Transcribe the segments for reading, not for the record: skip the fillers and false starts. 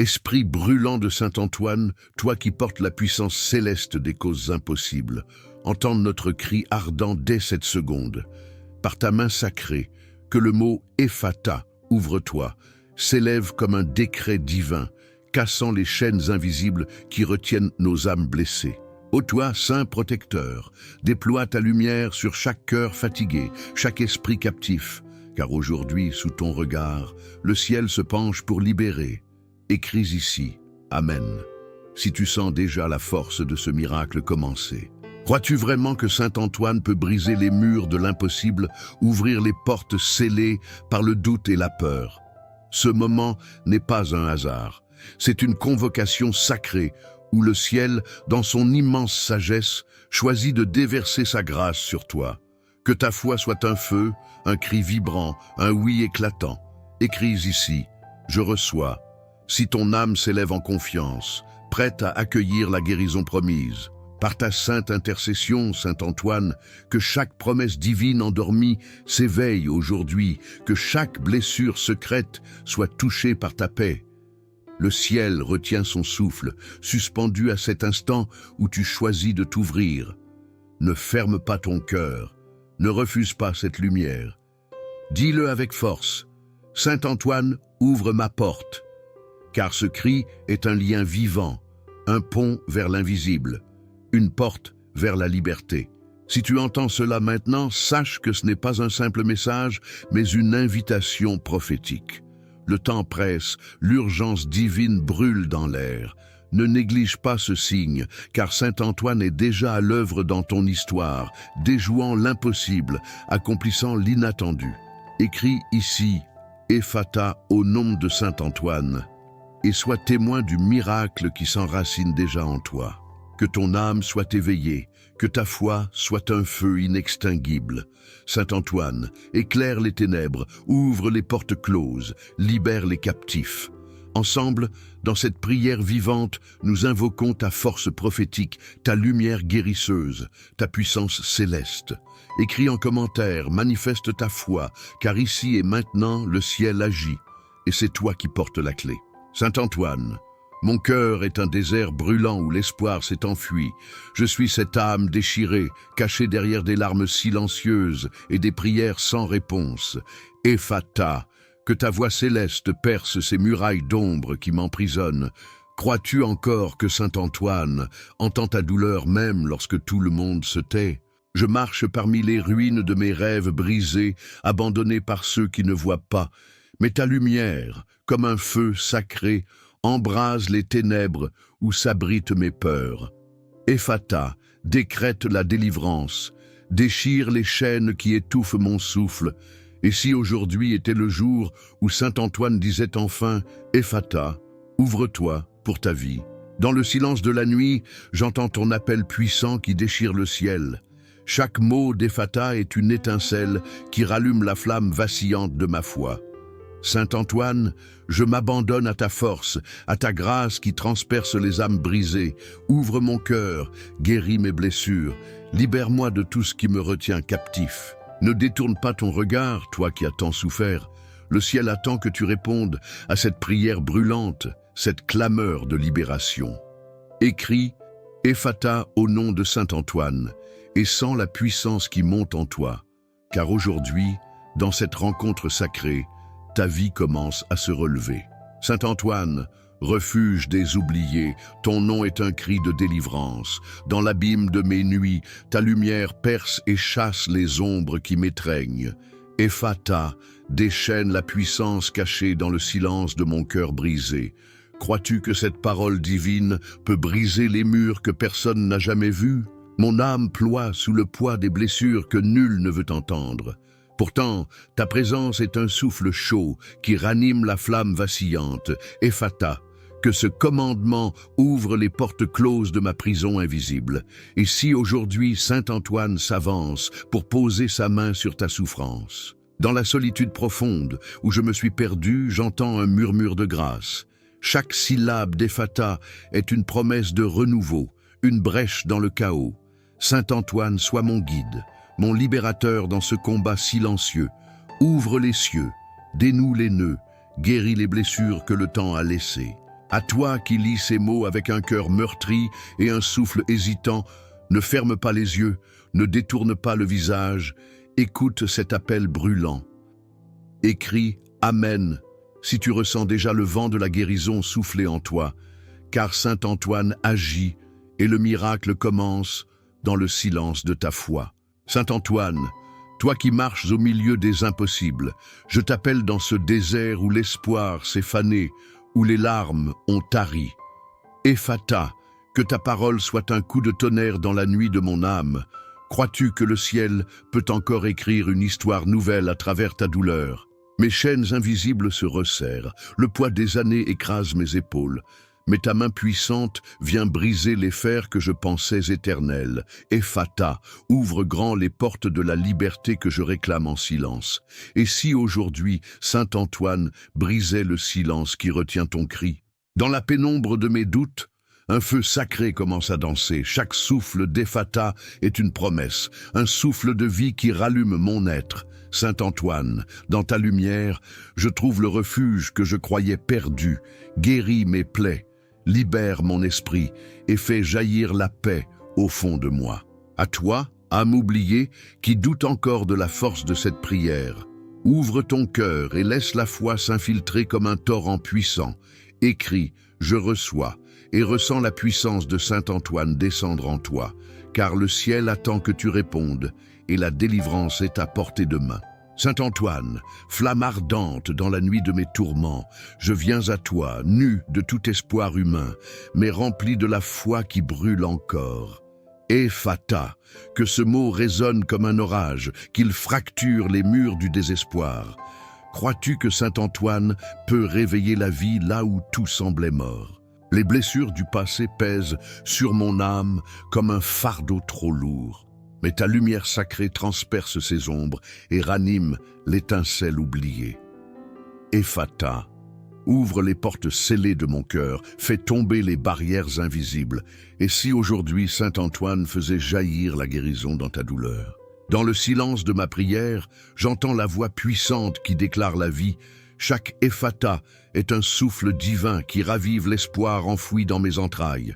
Esprit brûlant de saint Antoine, toi qui portes la puissance céleste des causes impossibles, entends notre cri ardent dès cette seconde. Par ta main sacrée, que le mot « Ephata » ouvre-toi, s'élève comme un décret divin, cassant les chaînes invisibles qui retiennent nos âmes blessées. Ô toi, saint protecteur, déploie ta lumière sur chaque cœur fatigué, chaque esprit captif, car aujourd'hui, sous ton regard, le ciel se penche pour libérer. Écris ici, Amen, si tu sens déjà la force de ce miracle commencer. Crois-tu vraiment que saint Antoine peut briser les murs de l'impossible, ouvrir les portes scellées par le doute et la peur? Ce moment n'est pas un hasard, c'est une convocation sacrée où le ciel, dans son immense sagesse, choisit de déverser sa grâce sur toi. Que ta foi soit un feu, un cri vibrant, un oui éclatant. Écris ici, je reçois. Si ton âme s'élève en confiance, prête à accueillir la guérison promise, par ta sainte intercession, saint Antoine, que chaque promesse divine endormie s'éveille aujourd'hui, que chaque blessure secrète soit touchée par ta paix. Le ciel retient son souffle, suspendu à cet instant où tu choisis de t'ouvrir. Ne ferme pas ton cœur, ne refuse pas cette lumière. Dis-le avec force, saint Antoine, ouvre ma porte. Car ce cri est un lien vivant, un pont vers l'invisible, une porte vers la liberté. Si tu entends cela maintenant, sache que ce n'est pas un simple message, mais une invitation prophétique. Le temps presse, l'urgence divine brûle dans l'air. Ne néglige pas ce signe, car saint Antoine est déjà à l'œuvre dans ton histoire, déjouant l'impossible, accomplissant l'inattendu. Écris ici, Ephata, au nom de saint Antoine, et sois témoin du miracle qui s'enracine déjà en toi. Que ton âme soit éveillée, que ta foi soit un feu inextinguible. Saint Antoine, éclaire les ténèbres, ouvre les portes closes, libère les captifs. Ensemble, dans cette prière vivante, nous invoquons ta force prophétique, ta lumière guérisseuse, ta puissance céleste. Écris en commentaire, manifeste ta foi, car ici et maintenant, le ciel agit, et c'est toi qui portes la clé. Saint Antoine, mon cœur est un désert brûlant où l'espoir s'est enfui. Je suis cette âme déchirée, cachée derrière des larmes silencieuses et des prières sans réponse. Ephata, que ta voix céleste perce ces murailles d'ombre qui m'emprisonnent. Crois-tu encore que saint Antoine entend ta douleur même lorsque tout le monde se tait? Je marche parmi les ruines de mes rêves brisés, abandonnés par ceux qui ne voient pas. Mais ta lumière, comme un feu sacré, embrase les ténèbres où s'abritent mes peurs. Ephata, décrète la délivrance, déchire les chaînes qui étouffent mon souffle. Et si aujourd'hui était le jour où saint Antoine disait enfin « Ephata, ouvre-toi pour ta vie ». Dans le silence de la nuit, j'entends ton appel puissant qui déchire le ciel. Chaque mot d'Ephata est une étincelle qui rallume la flamme vacillante de ma foi. Saint Antoine, je m'abandonne à ta force, à ta grâce qui transperce les âmes brisées. Ouvre mon cœur, guéris mes blessures, libère-moi de tout ce qui me retient captif. Ne détourne pas ton regard, toi qui as tant souffert. Le ciel attend que tu répondes à cette prière brûlante, cette clameur de libération. Écris « Ephata au nom de saint Antoine » et sens la puissance qui monte en toi. Car aujourd'hui, dans cette rencontre sacrée, ta vie commence à se relever. Saint Antoine, refuge des oubliés, ton nom est un cri de délivrance. Dans l'abîme de mes nuits, ta lumière perce et chasse les ombres qui m'étreignent. Ephata, déchaîne la puissance cachée dans le silence de mon cœur brisé. Crois-tu que cette parole divine peut briser les murs que personne n'a jamais vus? Mon âme ploie sous le poids des blessures que nul ne veut entendre. Pourtant, ta présence est un souffle chaud qui ranime la flamme vacillante. Ephata, que ce commandement ouvre les portes closes de ma prison invisible. Et si aujourd'hui saint Antoine s'avance pour poser sa main sur ta souffrance. Dans la solitude profonde où je me suis perdu, j'entends un murmure de grâce. Chaque syllabe d'Ephata est une promesse de renouveau, une brèche dans le chaos. Saint Antoine, sois mon guide, mon libérateur dans ce combat silencieux. Ouvre les cieux, dénoue les nœuds, guéris les blessures que le temps a laissées. À toi qui lis ces mots avec un cœur meurtri et un souffle hésitant, ne ferme pas les yeux, ne détourne pas le visage, écoute cet appel brûlant. Écris « Amen » si tu ressens déjà le vent de la guérison souffler en toi, car Saint Antoine agit et le miracle commence dans le silence de ta foi. Saint Antoine, toi qui marches au milieu des impossibles, je t'appelle dans ce désert où l'espoir s'est fané, où les larmes ont tari. Ephata, que ta parole soit un coup de tonnerre dans la nuit de mon âme. Crois-tu que le ciel peut encore écrire une histoire nouvelle à travers ta douleur? Mes chaînes invisibles se resserrent, le poids des années écrase mes épaules. Mais ta main puissante vient briser les fers que je pensais éternels. Ephata, ouvre grand les portes de la liberté que je réclame en silence. Et si aujourd'hui, Saint Antoine brisait le silence qui retient ton cri? Dans la pénombre de mes doutes, un feu sacré commence à danser. Chaque souffle d'Ephata est une promesse, un souffle de vie qui rallume mon être. Saint Antoine, dans ta lumière, je trouve le refuge que je croyais perdu. Guéris mes plaies, libère mon esprit et fais jaillir la paix au fond de moi. À toi, âme oubliée, qui doute encore de la force de cette prière, ouvre ton cœur et laisse la foi s'infiltrer comme un torrent puissant. Écris, je reçois, et ressens la puissance de Saint Antoine descendre en toi, car le ciel attend que tu répondes, et la délivrance est à portée de main. Saint Antoine, flamme ardente dans la nuit de mes tourments, je viens à toi, nu de tout espoir humain, mais rempli de la foi qui brûle encore. Ephata, que ce mot résonne comme un orage, qu'il fracture les murs du désespoir. Crois-tu que Saint Antoine peut réveiller la vie là où tout semblait mort? Les blessures du passé pèsent sur mon âme comme un fardeau trop lourd. Mais ta lumière sacrée transperce ces ombres et ranime l'étincelle oubliée. Ephata, ouvre les portes scellées de mon cœur, fais tomber les barrières invisibles. Et si aujourd'hui Saint Antoine faisait jaillir la guérison dans ta douleur? Dans le silence de ma prière, j'entends la voix puissante qui déclare la vie. Chaque Ephata est un souffle divin qui ravive l'espoir enfoui dans mes entrailles.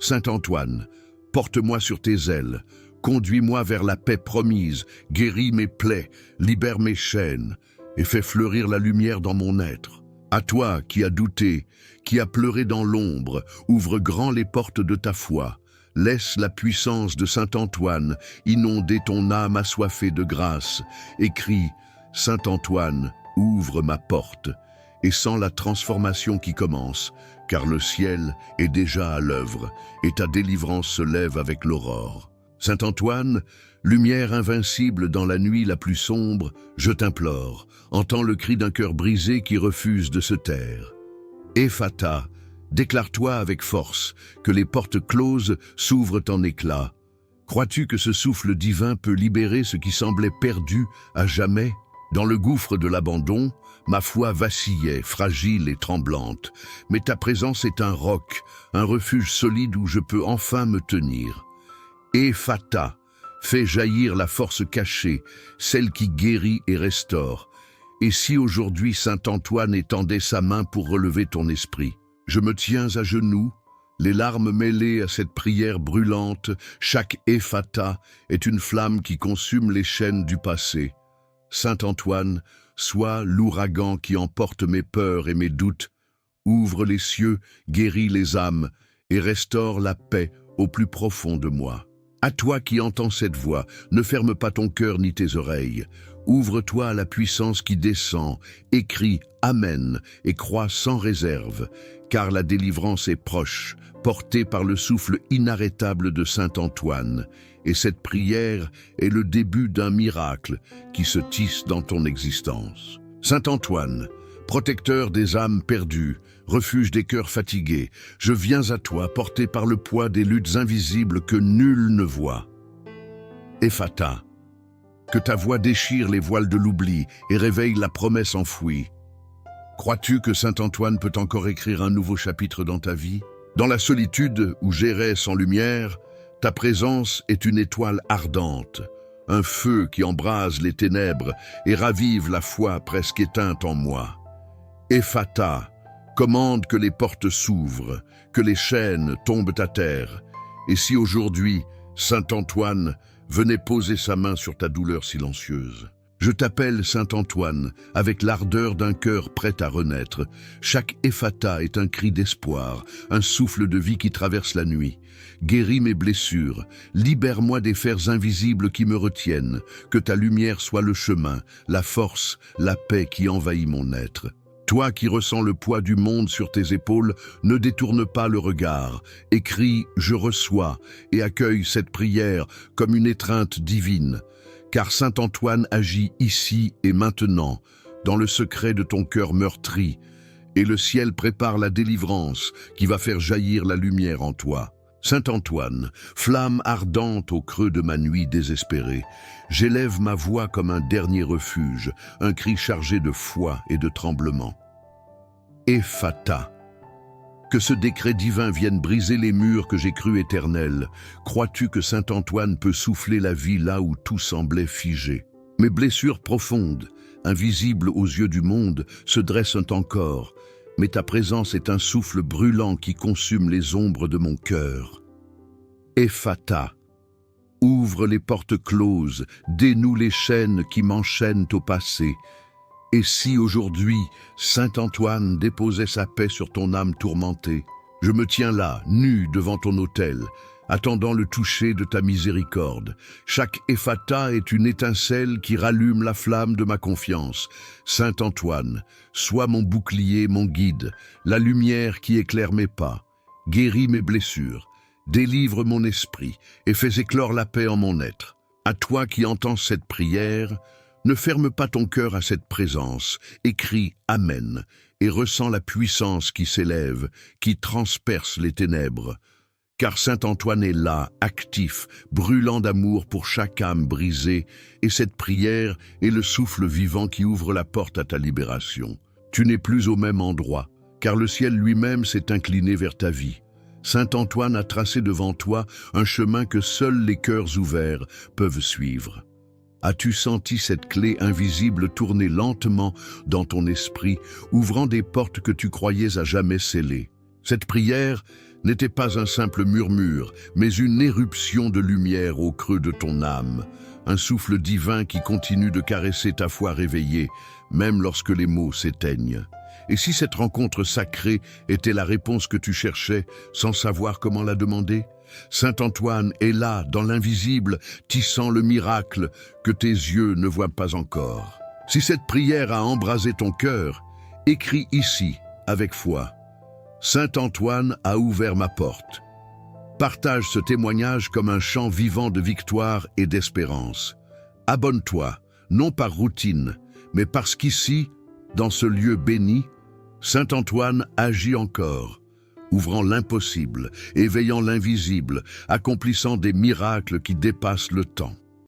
Saint Antoine, porte-moi sur tes ailes, conduis-moi vers la paix promise, guéris mes plaies, libère mes chaînes et fais fleurir la lumière dans mon être. À toi qui as douté, qui as pleuré dans l'ombre, ouvre grand les portes de ta foi. Laisse la puissance de Saint Antoine inonder ton âme assoiffée de grâce. Écris, Saint Antoine, ouvre ma porte, et sens la transformation qui commence, car le ciel est déjà à l'œuvre, et ta délivrance se lève avec l'aurore. Saint Antoine, lumière invincible dans la nuit la plus sombre, je t'implore, entends le cri d'un cœur brisé qui refuse de se taire. Ephata, déclare-toi avec force, que les portes closes s'ouvrent en éclats. Crois-tu que ce souffle divin peut libérer ce qui semblait perdu à jamais? Dans le gouffre de l'abandon, ma foi vacillait, fragile et tremblante, mais ta présence est un roc, un refuge solide où je peux enfin me tenir. Ephata, fais jaillir la force cachée, celle qui guérit et restaure. Et si aujourd'hui Saint Antoine étendait sa main pour relever ton esprit? Je me tiens à genoux, les larmes mêlées à cette prière brûlante. Chaque Ephata est une flamme qui consume les chaînes du passé. Saint Antoine, sois l'ouragan qui emporte mes peurs et mes doutes. Ouvre les cieux, guéris les âmes et restaure la paix au plus profond de moi. À toi qui entends cette voix, ne ferme pas ton cœur ni tes oreilles. Ouvre-toi à la puissance qui descend, écris « Amen » et crois sans réserve, car la délivrance est proche, portée par le souffle inarrêtable de Saint Antoine. Et cette prière est le début d'un miracle qui se tisse dans ton existence. Saint Antoine, protecteur des âmes perdues, refuge des cœurs fatigués, je viens à toi porté par le poids des luttes invisibles que nul ne voit. Ephata, que ta voix déchire les voiles de l'oubli et réveille la promesse enfouie. Crois-tu que Saint Antoine peut encore écrire un nouveau chapitre dans ta vie? Dans la solitude où j'errais sans lumière, ta présence est une étoile ardente, un feu qui embrase les ténèbres et ravive la foi presque éteinte en moi. Ephata, Commande que les portes s'ouvrent, que les chaînes tombent à terre. Et si aujourd'hui, Saint Antoine venait poser sa main sur ta douleur silencieuse? Je t'appelle Saint Antoine, avec l'ardeur d'un cœur prêt à renaître. Chaque Ephata est un cri d'espoir, un souffle de vie qui traverse la nuit. Guéris mes blessures, libère-moi des fers invisibles qui me retiennent, que ta lumière soit le chemin, la force, la paix qui envahit mon être. Toi qui ressens le poids du monde sur tes épaules, ne détourne pas le regard. Écris « Je reçois » et accueille cette prière comme une étreinte divine. Car Saint Antoine agit ici et maintenant, dans le secret de ton cœur meurtri, et le ciel prépare la délivrance qui va faire jaillir la lumière en toi. Saint Antoine, flamme ardente au creux de ma nuit désespérée, j'élève ma voix comme un dernier refuge, un cri chargé de foi et de tremblement. Ephata. Que ce décret divin vienne briser les murs que j'ai crus éternels. Crois-tu que Saint Antoine peut souffler la vie là où tout semblait figé? Mes blessures profondes, invisibles aux yeux du monde, se dressent encore, mais ta présence est un souffle brûlant qui consume les ombres de mon cœur. Ephata. Ouvre les portes closes, dénoue les chaînes qui m'enchaînent au passé. Et si aujourd'hui, Saint Antoine déposait sa paix sur ton âme tourmentée? Je me tiens là, nu devant ton autel, attendant le toucher de ta miséricorde. Chaque Ephata est une étincelle qui rallume la flamme de ma confiance. Saint Antoine, sois mon bouclier, mon guide, la lumière qui éclaire mes pas. Guéris mes blessures, délivre mon esprit et fais éclore la paix en mon être. À toi qui entends cette prière, ne ferme pas ton cœur à cette présence, écris « Amen » et ressens la puissance qui s'élève, qui transperce les ténèbres. Car Saint Antoine est là, actif, brûlant d'amour pour chaque âme brisée, et cette prière est le souffle vivant qui ouvre la porte à ta libération. Tu n'es plus au même endroit, car le ciel lui-même s'est incliné vers ta vie. Saint Antoine a tracé devant toi un chemin que seuls les cœurs ouverts peuvent suivre. As-tu senti cette clé invisible tourner lentement dans ton esprit, ouvrant des portes que tu croyais à jamais scellées? Cette prière n'était pas un simple murmure, mais une éruption de lumière au creux de ton âme, un souffle divin qui continue de caresser ta foi réveillée, même lorsque les mots s'éteignent. Et si cette rencontre sacrée était la réponse que tu cherchais, sans savoir comment la demander? Saint Antoine est là, dans l'invisible, tissant le miracle que tes yeux ne voient pas encore. Si cette prière a embrasé ton cœur, écris ici, avec foi. Saint Antoine a ouvert ma porte. Partage ce témoignage comme un chant vivant de victoire et d'espérance. Abonne-toi, non par routine, mais parce qu'ici, dans ce lieu béni, Saint Antoine agit encore, ouvrant l'impossible, éveillant l'invisible, accomplissant des miracles qui dépassent le temps.